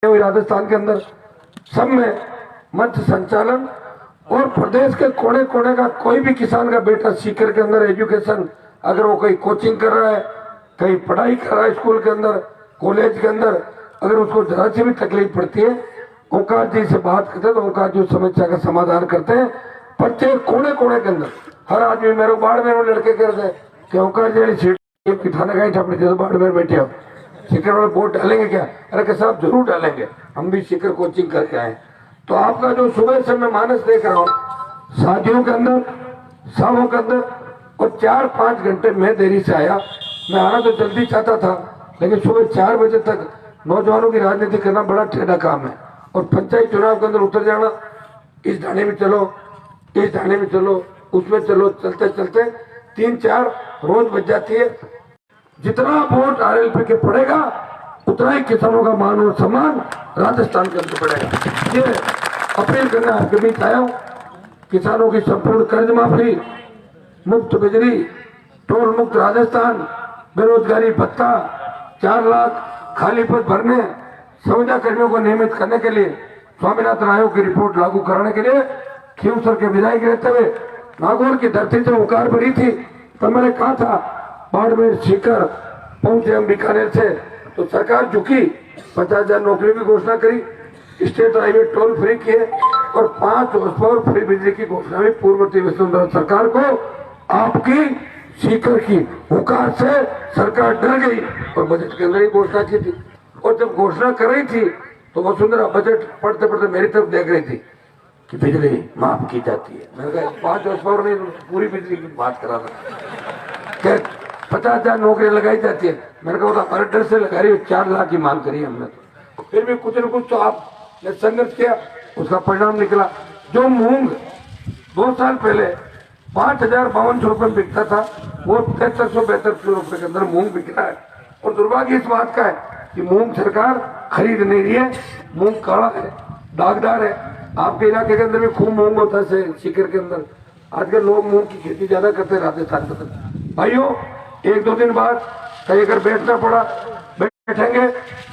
राजस्थान के अंदर सब में मंच संचालन और प्रदेश के कोने कोने का कोई भी किसान का बेटा सीकर के अंदर एजुकेशन, अगर वो कहीं कोचिंग कर रहा है, कहीं पढ़ाई कर रहा है स्कूल के अंदर, कॉलेज के अंदर, अगर उसको जरा सी भी तकलीफ पड़ती है, ओंकार जी से बात करते हैं तो ओंकार जी समस्या का समाधान करते हैं। प्रत्येक कोने कोने के अंदर हर आदमी मेरे बाढ़ में लड़के कहते हैं कि ओंकार जी सीट पिठाने का ही ठपड़ी दे, बाढ़ में बैठे हो, सीकर वाले वोट डालेंगे क्या? अरे कि साहब जरूर डालेंगे, हम भी सीकर कोचिंग करके आए। तो आपका जो सुबह से मैं मानस देख रहा हूँ, शादियों के अंदर, शामों के अंदर, और 4-5 घंटे मैं देरी से आया। मैं आना तो जल्दी चाहता था, लेकिन सुबह 4 बजे तक नौजवानों की राजनीति करना बड़ा टेढ़ा काम है। और पंचायत चुनाव के अंदर उतर जाना, इस थाने में चलो, इस थाने में चलो, उसमें चलो, चलते चलते 3-4 रोज बच जाती है। जितना वोट आरएलपी के पड़ेगा उतना ही किसानों का मान और सम्मान राजस्थान के अंदर पड़ेगा। ये अपील करना आपके बीच आया हूँ। किसानों की संपूर्ण कर्ज माफी, मुफ्त बिजली, टोल मुक्त राजस्थान, बेरोजगारी भत्ता, 4 लाख खाली पद भरने, संविदा कर्मियों को नियमित करने के लिए, स्वामीनाथन आयोग की रिपोर्ट लागू कराने के लिए खींवसर के विधायक रहते हुए नागौर की धरती से उकार भरी थी। तो मैंने कहा था बाड़मेर सीकर पहुंचे हम बीकानेर से, तो सरकार झुकी, 50,000 नौकरी की घोषणा करी, स्टेट हाईवे टोल फ्री किए और 5 वर्ष पर फ्री बिजली की घोषणा भी पूर्ववर्ती वसुंधरा सरकार को आपकी सीकर की हुकार से सरकार डर गई और बजट के अंदर ही घोषणा की थी। और जब घोषणा कर रही थी तो वसुंधरा बजट पढ़ते पढ़ते मेरी तरफ देख रही थी कि बिजली माफ की जाती है। मैंने कहा 5 वर्ष पर नहीं, पूरी बिजली की बात करा था। 50,000 नौकरियां लगाई जाती है। मैंने कहा हमारे डर से लगा रही है, 4 लाख की मांग करी हमने। तो फिर भी कुछ न कुछ तो आपने संघर्ष किया, उसका परिणाम निकला। जो मूंग 2 साल पहले 5,052 रुपए में बिकता था, वो 7342 रुपए के अंदर मूंग बिक रहा है। और दुर्भाग्य इस बात का है कि मूंग सरकार खरीद नहीं रही है। मूंग काला है, दागदार है। आपके इलाके के अंदर भी खूब मूंग होता है, सीकर के अंदर आजकल लोग मूंग की खेती ज्यादा करते हैं राजस्थान के अंदर। भाइयों, 1-2 दिन बाद कहीं अगर बैठना पड़ा बैठेंगे,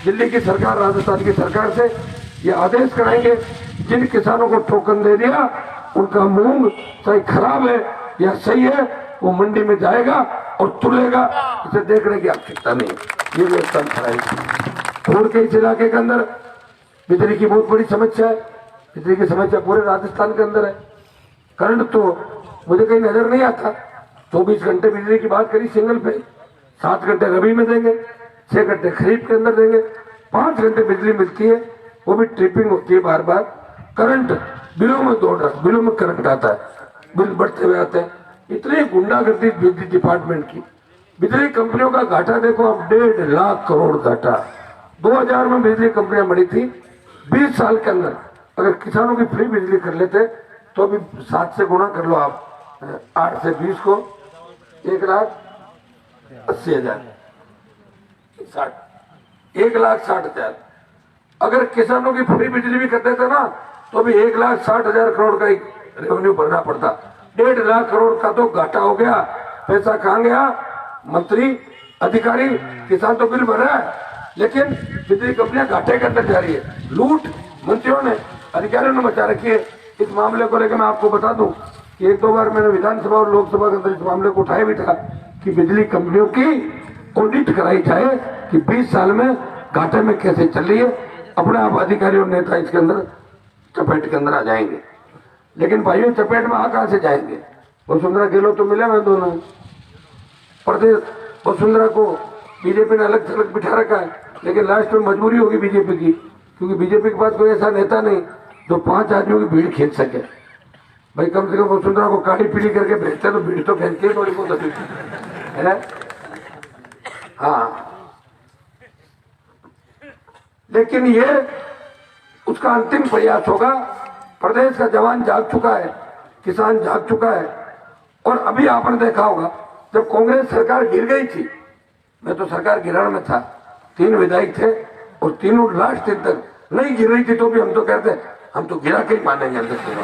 दिल्ली की सरकार, राजस्थान की सरकार से ये आदेश कराएंगे, जिन किसानों को टोकन दे दिया उनका मूंग चाहे खराब है या सही है, वो मंडी में जाएगा और तुलेगा। इसे देखने की आवश्यकता नहीं, ये व्यवस्था कराएगी। छोड़ के इस इलाके के अंदर बिजली की बहुत बड़ी समस्या है। बिजली की समस्या पूरे राजस्थान के अंदर है। करंट तो मुझे कहीं नजर नहीं आता। 24 घंटे बिजली की बात करी सिंगल पे, 7 घंटे रबी में देंगे, 6 घंटे खरीफ के अंदर देंगे, 5 घंटे बिजली मिलती है, वो भी ट्रिपिंग होती है बार बार। करंट बिलों में दौड़ रहा है, बिलों में करंट आता है, बिल बढ़ते हुए आते हैं। इतनी गुंडागर्दी बिजली डिपार्टमेंट की। बिजली कंपनियों का घाटा देखो आप, 1.5 लाख करोड़ घाटा। 2000 में बिजली कंपनियां बड़ी थी। 20 साल के अंदर अगर किसानों की फ्री बिजली कर लेते तो अभी 7 से गुणा कर लो आप, 8 से 20 को 1,80,000, 1,60,000। अगर किसानों की फ्री बिजली भी कर देते ना तो भी 1,60,000 करोड़ का ही रेवेन्यू भरना पड़ता। 1.5 लाख करोड़ का तो घाटा हो गया। पैसा कहाँ गया? मंत्री, अधिकारी, किसान तो बिल भर रहा है, लेकिन बिजली कंपनियां घाटे के अंदर जा रही है। लूट मंत्रियों ने, अधिकारियों ने मचा रखी है। इस मामले को लेकर मैं आपको बता दूं कि 1-2 बार मैंने विधानसभा और लोकसभा के अंदर इस मामले को उठाया भी था कि बिजली कंपनियों की ऑडिट कराई जाए कि 20 साल में घाटे में कैसे चल रही है। अपने आप अधिकारी और नेता इसके अंदर चपेट के अंदर आ जाएंगे। लेकिन भाइयों, चपेट में आ कहां से जाएंगे? वसुंधरा गहलोत तो मिले मैं दोनों प्रदेश। वसुंधरा को बीजेपी ने अलग थलग बिठा रखा है, लेकिन लास्ट में मजबूरी होगी बीजेपी की, क्योंकि बीजेपी के पास कोई ऐसा नेता नहीं जो 5 आदमियों की भीड़ खींच सके। भाई कम से कम वसुंधरा को काली पीली करके भेजते तो भीड़ तो खींचती है थोड़ी बहुत अभी है। हाँ, लेकिन ये उसका अंतिम प्रयास होगा। प्रदेश का जवान जाग चुका है, किसान जाग चुका है। और अभी आपने देखा होगा जब कांग्रेस सरकार गिर गई थी, मैं तो सरकार गिराने में था, 3 विधायक थे और तीनों लास्ट दिन तक नहीं गिर रही थी, तो भी हम तो कहते हम तो गिरा के ही मानेंगे अंदर से।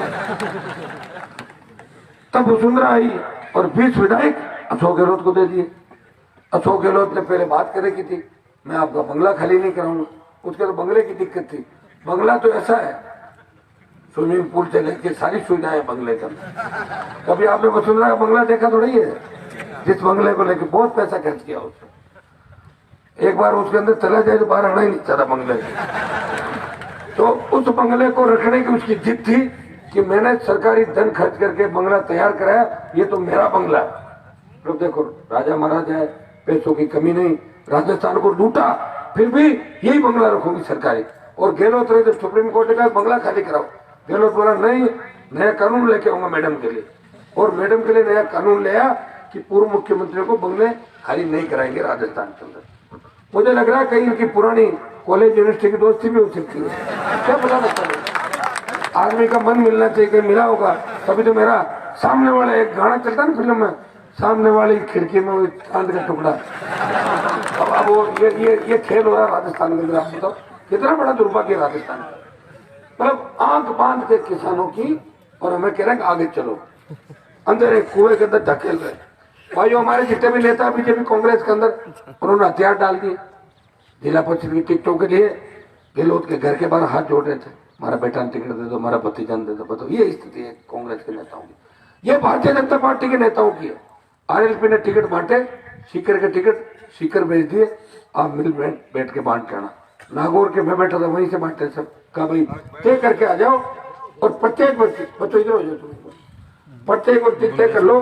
तब वसुंधरा आई और 20 विधायक अशोक गहलोत को दे दिए। अशोक गहलोत ने पहले बात करे की थी, मैं आपका बंगला खाली नहीं कराऊंगा, उसके तो बंगले की दिक्कत थी। बंगला तो ऐसा है, स्विमिंग पूल से लेके सारी सुविधाएं बंगले के अंदर। कभी आपने वसुंधरा का बंगला देखा थोड़ी है, जिस बंगले को लेके बहुत पैसा खर्च किया उसने। एक बार उसके अंदर चला जाए तो बाहर आना ही नहीं चाहता बंगले से। तो उस बंगले को रखने की उसकी जिद थी कि मैंने सरकारी धन खर्च करके बंगला तैयार कराया, ये तो मेरा बंगला है। लोग देखो, राजा महाराजा है, पैसों की कमी नहीं, राजस्थान को लूटा, फिर भी यही बंगला रखूंगी सरकारी। और गहलोत रहे जब सुप्रीम कोर्ट ने कहा बंगला खाली कराओ, गहलोत बोला नहीं, नया कानून लेके आऊंगा मैडम के लिए। और मैडम के लिए नया कानून ले आया कि पूर्व मुख्यमंत्री को बंगले खाली नहीं कराएंगे राजस्थान के अंदर। मुझे लग रहा है कहीं इनकी पुरानी कॉलेज यूनिवर्सिटी की दोस्ती भी हो सकती है, क्या पता लगता है। आदमी का मन मिलना चाहिए, कहीं मिला होगा तभी तो। मेरा सामने वाला एक गाना चलता ना फिल्म में, सामने वाली खिड़की में वो चांद का टुकड़ा। अब वो ये खेल हो रहा है राजस्थान के अंदर। आप बताओ कितना बड़ा दुर्भाग्य राजस्थान का। मतलब आंख बांध के किसानों की, और हमें कह रहे हैं आगे चलो, अंदर एक कुएं के अंदर धकेल रहे। भाई हमारे जितने भी नेता बीजेपी कांग्रेस के अंदर, उन्होंने हथियार डाल दिए। जिला परिषद की टिकटों के लिए गहलोत के घर के बाहर हाथ जोड़ रहे थे, हमारा बेटा टिकट दे दो, हमारा भतीजा दे दो। बताओ ये स्थिति है कांग्रेस के नेताओं की। ये भारतीय जनता पार्टी के नेताओं की है। आरएलपी ने टिकट बांटे, सीकर के टिकट सीकर भेज दिए, आप मिल बैठ के बांट के आना। नागौर के मैं बैठा था, वहीं से बांटे सब। कहा भाई तय करके आ जाओ, और प्रत्येक व्यक्ति, बच्चों इधर हो जाओ तुम, प्रत्येक व्यक्ति तय कर लो,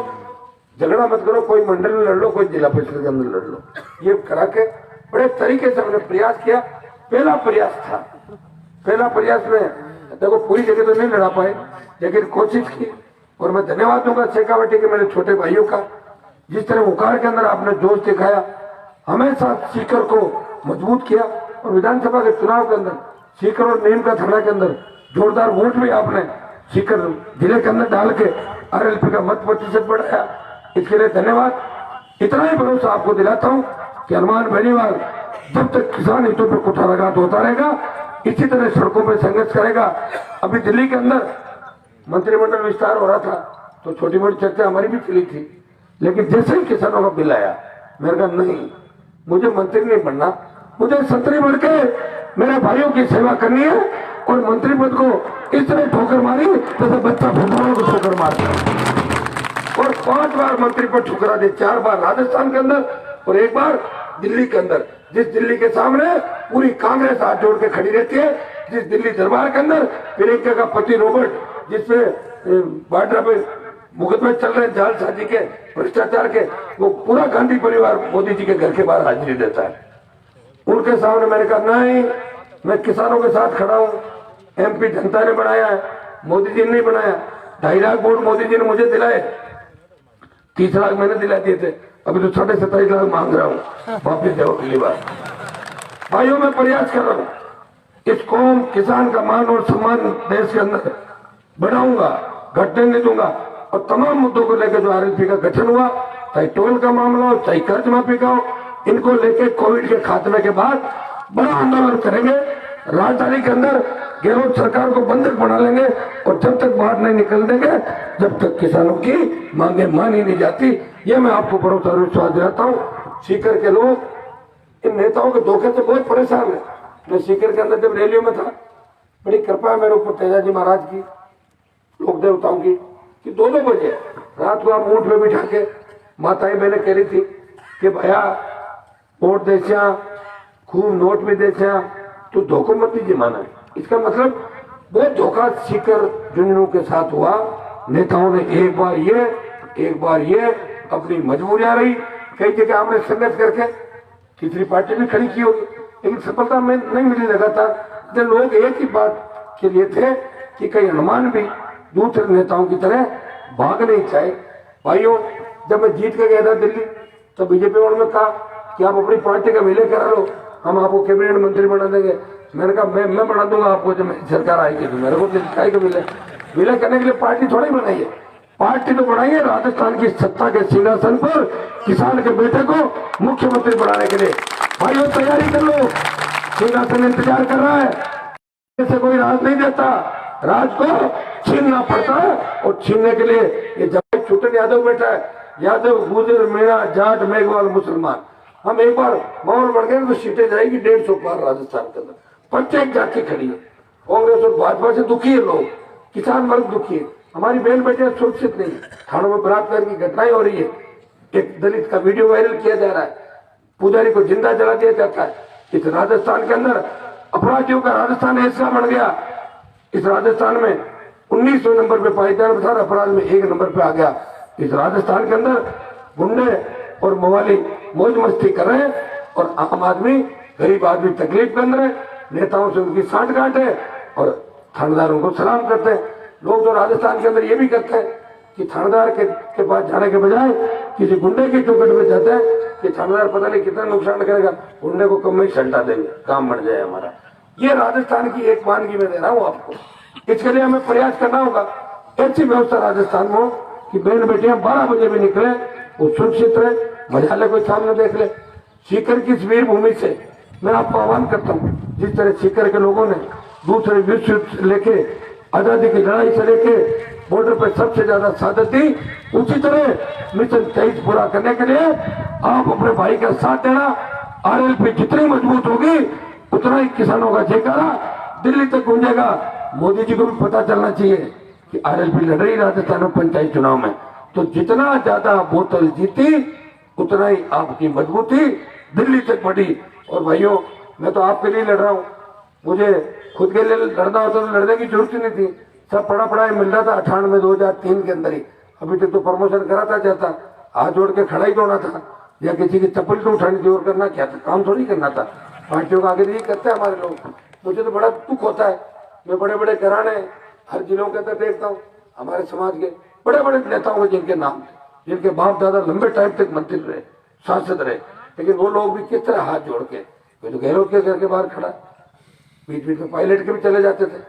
झगड़ा मत करो, कोई मंडल में लड़ लो, कोई जिला परिषद के अंदर लड़ लो। ये करा के बड़े तरीके से हमने प्रयास किया। पहला प्रयास था, पहला प्रयास में देखो पूरी जगह तो नहीं लड़ा पाए, लेकिन कोशिश की। और मैं धन्यवाद दूंगा शेखावटी के मेरे छोटे भाइयों का, जिस तरह उकार के अंदर आपने जोश दिखाया, हमेशा सीकर को मजबूत किया। और विधानसभा के चुनाव के अंदर सीकर और नीम का थाना के अंदर जोरदार वोट भी आपने सीकर जिले के अंदर डाल के आरएलपी का मत प्रतिशत बढ़ाया, इसके लिए धन्यवाद। इतना ही भरोसा आपको दिलाता हूं कि हनुमान बेनीवाल जब तक किसान हितों पर कुठाराघात होता रहेगा, इसी तरह सड़कों पर संघर्ष करेगा। अभी दिल्ली के अंदर मंत्रिमंडल विस्तार हो रहा था, तो छोटी मोटी चर्चा हमारी भी चली थी, लेकिन जैसे ही किसानों का बिल आया, मैंने कहा नहीं, मुझे मंत्री नहीं बनना, मुझे संतरी बन के मेरे भाइयों की सेवा करनी है। और मंत्री पद को इस तरह ठोकर मारी जैसे बच्चा फुटबॉल को ठोकर मारता है। और 5 बार मंत्री पद ठुकरा दे, 4 बार राजस्थान के अंदर और 1 बार दिल्ली के अंदर। जिस दिल्ली के सामने पूरी कांग्रेस हाथ जोड़ के खड़ी रहती है, जिस दिल्ली दरबार के अंदर प्रियंका का पति रॉबर्ट, जिसपे बाड्रा पे मुकदमे चल रहे जालसाजी के, भ्रष्टाचार के, वो पूरा गांधी परिवार मोदी जी के घर के बाहर हाजिरी देता है। उनके सामने मैंने कहा नहीं, मैं किसानों के साथ खड़ा हूं। एमपी जनता ने बनाया है, मोदी जी ने नहीं बनाया। 2.5 लाख वोट मोदी जी ने मुझे दिलाए, 30 लाख मैंने दिला दिए थे, अभी तो 27.5 लाख मांग रहा हूं वापिस जाओ अगली बार। भाइयों मैं प्रयास कर रहा हूं, इस कौम किसान का मान और सम्मान देश के अंदर बढ़ाऊंगा, घटने नहीं दूंगा। और तमाम मुद्दों को लेकर जो आरएलपी का गठन हुआ, चाहे टोल का मामला हो, चाहे कर्ज माफी का हो, इनको लेके कोविड के खात्मे के बाद बड़ा आंदोलन करेंगे। राजधानी के अंदर गहलोत सरकार को बंधक बना लेंगे, और जब तक बाहर नहीं निकल देंगे, जब तक किसानों की मांगे मानी नहीं जाती। ये मैं आपको भरोसा और विश्वास दिलाता हूँ। सीकर के लोग इन नेताओं के धोखे से बहुत परेशान है। मैं सीकर के अंदर जब रैलियों में था, बड़ी कृपा है मेरे ऊपर तेजाजी महाराज की, लोक देवताओं की, कि 2-2 बजे रात को आप ऊँट में बिठा के माताएं मैंने कह रही थी कि भैया वोट दे, खूब नोट भी दे, तो धोखो मत दीजिए माना। इसका मतलब बहुत धोखा सीकर झुंझुनू के साथ हुआ। नेताओं ने एक बार ये अपनी मजबूरियां रही, कई जगह हमने संघर्ष करके तीसरी पार्टी भी खड़ी की होगी, लेकिन सफलता में नहीं मिली लगातार। तो लोग एक ही बात के लिए थे कि कई हनुमान भी दूसरे नेताओं की तरह भाग नहीं चाहे। भाइयों जब मैं जीत के गया था दिल्ली, तो बीजेपी वालों ने कहा कि आप अपनी पार्टी का विलय करा लो, हम आपको कैबिनेट मंत्री बना देंगे। मैंने कहा मैं बना दूंगा आपको, जब सरकार आएगी तो मेरे को काय का विलय करने के लिए पार्टी थोड़ी बनाई है। पार्टी तो बनाई है राजस्थान की सत्ता के सिंहासन पर किसान के बेटे को मुख्यमंत्री बनाने के लिए। भाइयों तैयारी कर लो, सिंहासन इंतजार कर रहा है। ऐसे कोई राज नहीं देता, राज को छीनना पड़ता है, और छीनने के लिए ये जब छुटन यादव बैठा है, यादव गुजर मीणा जाट मेघवाल मुसलमान, हम एक बार माहौल बढ़ गए तो सीटें जाएगी 150 पार राजस्थान के अंदर। पंचायत जाके खड़ी है। कांग्रेस और भाजपा से दुखी है लोग, किसान वर्ग दुखी है, हमारी बहन बेटियां सुरक्षित नहीं, थानों में बलात्कार की घटनाएं हो रही है, एक दलित का वीडियो वायरल किया जा रहा है, पुजारी को जिंदा जला दिया जाता है। इस राजस्थान के अंदर अपराधियों का राजस्थान ऐसा बन गया, इस राजस्थान में 1900 नंबर पे पायदान था, अपराध में 1 नंबर पे आ गया। इस राजस्थान के अंदर गुंडे और मवाली मौज मस्ती कर रहे हैं और आम आदमी, गरीब आदमी तकलीफ में रहे, नेताओं से उनकी साठगांठ है और थानेदारों को सलाम करते हैं। लोग तो राजस्थान के अंदर ये भी करते हैं कि थानेदार के पास जाने के बजाय किसी गुंडे की चौकट में जाते हैं कि थानेदार पता नहीं कितना नुकसान करेगा, गुंडे को कम में सल्टा देंगे, काम बढ़ जाए हमारा। ये राजस्थान की एक मानगी में दे रहा हूँ आपको। इसके लिए हमें प्रयास करना होगा, ऐसी व्यवस्था राजस्थान में हो कि बहन बेटियां 12 बजे भी निकले, वो सुरक्षित रहे, मजाले कोई सामने देख ले। सीकर की इस वीर भूमि से मैं आपको आह्वान करता हूँ, जिस तरह सीकर के लोगों ने दूसरे विश्व युद्ध से लेके आजादी की लड़ाई से लेके बॉर्डर पर सबसे ज्यादा शहादत दी, उसी तरह मिशन 23 पूरा करने के लिए आप अपने भाई का साथ देना। आरएलपी जितनी मजबूत होगी उतना ही किसानों का जयकारा दिल्ली तक गूंजेगा। मोदी जी को भी पता चलना चाहिए कि आरएलपी लड़ रही राजस्थान में पंचायत चुनाव में, तो जितना ज्यादा बोतल जीती उतना ही आपकी मजबूती दिल्ली तक बढ़ी। और भाइयों, मैं तो आपके लिए लड़ रहा हूँ, मुझे खुद के लिए लड़ना होता तो लड़ने की जरूरत ही नहीं थी, सब पढ़ा पढ़ाई मिल रहा था 98 2003 के अंदर ही। अभी तक तो प्रमोशन कराता जाता, हाथ जोड़ के खड़ा ही होना था या किसी की चप्पल तो उठानी थी, और करना क्या था, काम थोड़ी करना था। पार्टियों का आगे यही करते हैं हमारे लोग। मुझे तो बड़ा दुख होता है, मैं बड़े बड़े घराने हर जिलों के अंदर देखता हूँ, हमारे समाज के बड़े बड़े नेताओं के जिनके नाम, जिनके बाप दादा लंबे टाइम तक मंत्री रहे, सांसद रहे, लेकिन वो लोग भी किस तरह हाथ जोड़ के, तो गहलोत के घर के बाहर खड़ा, बीच बीच में पायलट के भी चले जाते थे,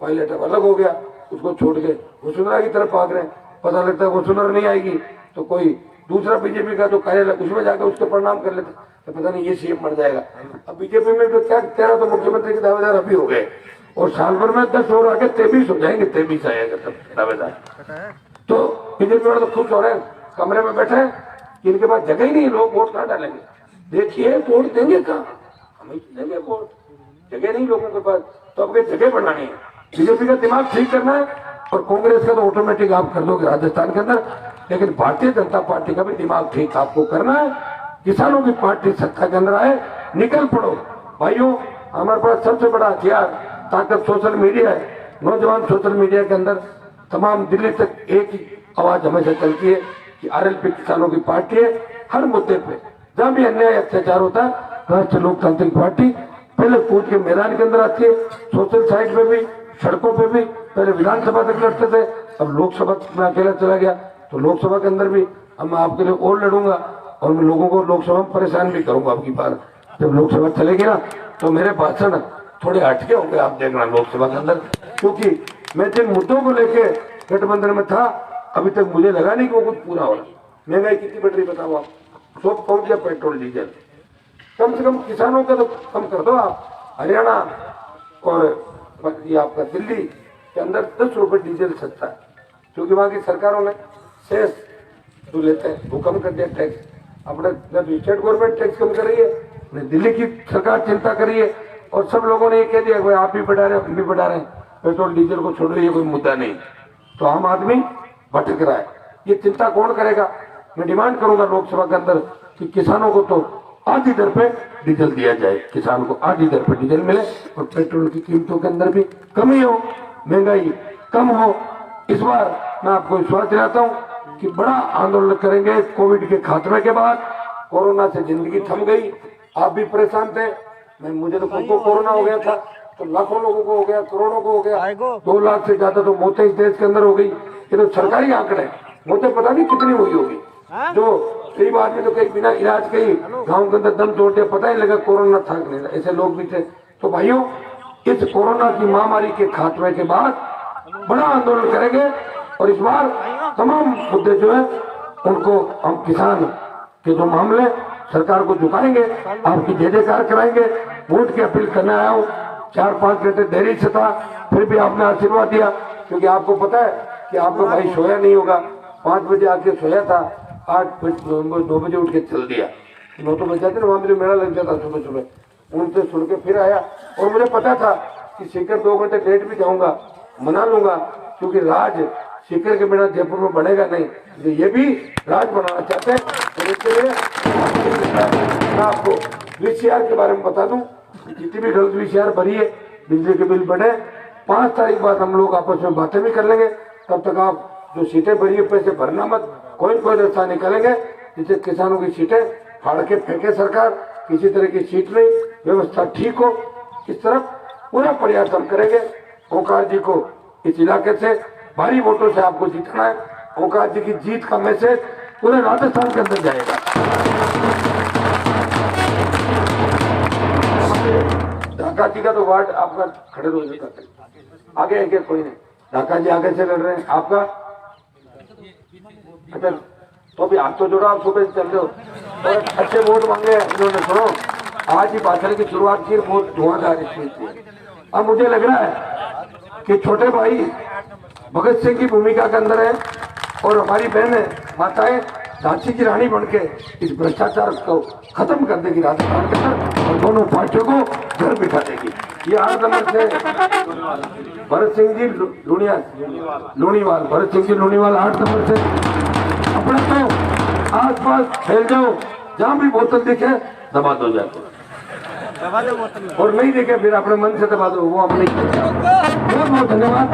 पायलट अब अलग हो गया, उसको छोड़ के वसुंधरा की तरफ भाग रहे हैं। पता लगता है वसुंधरा नहीं आएगी तो कोई दूसरा बीजेपी का तो कार्यालय उसमें जाकर उसके प्रणाम कर लेते, तो पता नहीं ये सीएम बन जाएगा। अब बीजेपी में तो क्या 13 तो मुख्यमंत्री के दावेदार अभी हो गए, और साल भर में 10 और आगे 23 हो जाएंगे, 23 आएगा तब दावेदार। तो बीजेपी वाले तो खुश हो रहे हैं, कमरे में बैठे हैं, इनके पास जगह ही नहीं, लोग वोट कहाँ डालेंगे। देखिए वोट देंगे कहाँ, हमें देंगे वोट, जगह नहीं लोगों के पास, तो अब जगह बनानी है। बीजेपी का दिमाग ठीक करना है और कांग्रेस का तो ऑटोमेटिक आप कर दोगे राजस्थान के अंदर, लेकिन भारतीय जनता पार्टी का भी दिमाग ठीक आपको करना है। किसानों की पार्टी सत्ता के अंदर आए, निकल पड़ो भाइयों। हमारे पास सबसे बड़ा हथियार ताकत सोशल मीडिया है। नौजवान सोशल मीडिया के अंदर तमाम दिल्ली तक एक ही आवाज हमेशा चलती है कि आरएलपी किसानों की पार्टी है। हर मुद्दे पे जहां भी अन्याय अत्याचार होता है, राष्ट्रीय लोकतांत्रिक पार्टी पहले कूद के मैदान के अंदर आती है, सोशल साइड पे भी, सड़कों पे भी। पहले विधानसभा तक लड़ते थे, अब लोकसभा में अकेला चला गया, तो लोकसभा के अंदर भी हम आपके लिए और लड़ूंगा और मैं लोगों को लोकसभा में परेशान भी करूंगा। आपकी बार जब लोकसभा चलेगी ना तो मेरे भाषण थोड़े हटके होंगे, आप देखना लोकसभा के अंदर, क्योंकि मैं जिन मुद्दों को लेके गठबंधन में था अभी तक मुझे लगा नहीं कि वो कुछ पूरा हो रहा। महंगाई कितनी बढ़ रही बताओ आप, सब पहुंच गया पेट्रोल डीजल, कम से कम किसानों का तो कम कर दो आप। हरियाणा और ये आपका दिल्ली के अंदर 10 रुपए डीजल सस्ता है, क्योंकि वहां की सरकारों ने सेस जो लेते हैं वो कम कर दिया टैक्स। अपने स्टेट गवर्नमेंट टैक्स कम कर रही है, दिल्ली की सरकार चिंता कर रही है, और सब लोगों ने ये कह दिया भाई आप भी बढ़ा रहे हैं, हम भी बढ़ा रहे हैं, पेट्रोल डीजल को छोड़ रही है, कोई मुद्दा नहीं। तो आम आदमी भटक रहा है, ये चिंता कौन करेगा। मैं डिमांड करूंगा लोकसभा के अंदर कि किसानों को तो आधी दर पे डीजल दिया जाए, किसान को आधी दर पे डीजल मिले और पेट्रोल की कीमतों के अंदर भी कमी हो, महंगाई कम हो। इस बार मैं आपको विश्वास दिलाता हूं कि बड़ा आंदोलन करेंगे। कोविड के खात्मे के बाद कोरोना से जिंदगी थम गई, आप भी परेशान थे, मुझे तो खुद को कोरोना हो गया था, तो लाखों लोगों को हो गया, करोड़ों को हो गया, 2 लाख से ज्यादा तो मौतें इस देश के अंदर हो गई। ये तो सरकारी आंकड़े, मौतें पता नहीं कितनी हुई होगी। जो गरीब आदमी तो कहीं बिना इलाज के ही गाँव के अंदर दम तोड़ दिया, पता ही लगा कोरोना था नहीं, ऐसे लोग भी थे। तो भाइयों, इस कोरोना की महामारी के खात्मे के बाद बड़ा आंदोलन करेंगे और इस बार तमाम मुद्दे जो है उनको हम किसान के जो मामले सरकार को झुकाएंगे, आपकी जय जयकार कराएंगे। वोट की अपील करने आया हूँ, 4-5 घंटे देरी से था, फिर भी आपने आशीर्वाद दिया, क्योंकि आपको पता है कि आपका भाई सोया नहीं होगा। 5 बजे आके सोया था, 2 बजे उठ के चल दिया। 9 तो बज जाते ना, वहां मेरा मेला लग जाता सुबह सुबह, उनसे सुन के फिर आया और मुझे पता था कि सीकर 2 घंटे लेट भी जाऊंगा, मना लूंगा, क्योंकि राज सीकर के बिना जयपुर में बढ़ेगा नहीं। तो ये भी राज बनाना चाहते हैं। तो इसके लिए मैं आपको VCR के बारे में बता दूं, जितनी भी गलत VCR भरी है, बिजली के बिल बढ़े, 5 तारीख बाद हम लोग आपस में बातें भी कर लेंगे। तब तक आप जो सीटें भरी है पैसे भरना मत, कोई रास्ता निकालेंगे जिससे किसानों की सीटें फाड़ के फेंके सरकार, किसी तरह की सीट नहीं, व्यवस्था ठीक हो, इस तरफ पूरा प्रयास हम करेंगे। ओंकार जी को इस इलाके से भारी वोटों से आपको जीतना है। ओंकार जी की जीत का मैसेज पूरे राजस्थान के अंदर जाएगा। ढाका जी का तो वार्ड आपका खड़े रोज करते आगे है क्या? कोई नहीं, ढाका जी आगे से लड़ रहे हैं। आपका अच्छा, तो अभी आप तो जोड़ा, आप सुबह से चल रहे हो और अच्छे वोट मांगे इन्होंने। सुनो, आज ही भाषण की शुरुआत की, वोट धुआंधार इसमें थी। अब मुझे लग रहा है कि छोटे भाई भगत सिंह की भूमिका के अंदर है और हमारी बहनें माताएं झांसी की रानी बन के इस भ्रष्टाचार को खत्म कर देगी राजस्थान के अंदर और दोनों पार्टियों को घर बिठा देगी। ये 8 नंबर से भरत सिंह जी लूणीवाल, भरत सिंह जी लूणीवाल 8 नंबर से अपना तो आस पास फैल जाओ, जहां भी बोतल दिखे दबा दो जाकर, और नहीं दिखे फिर अपने मन से दबा दो, वो हम नहीं। बहुत बहुत धन्यवाद।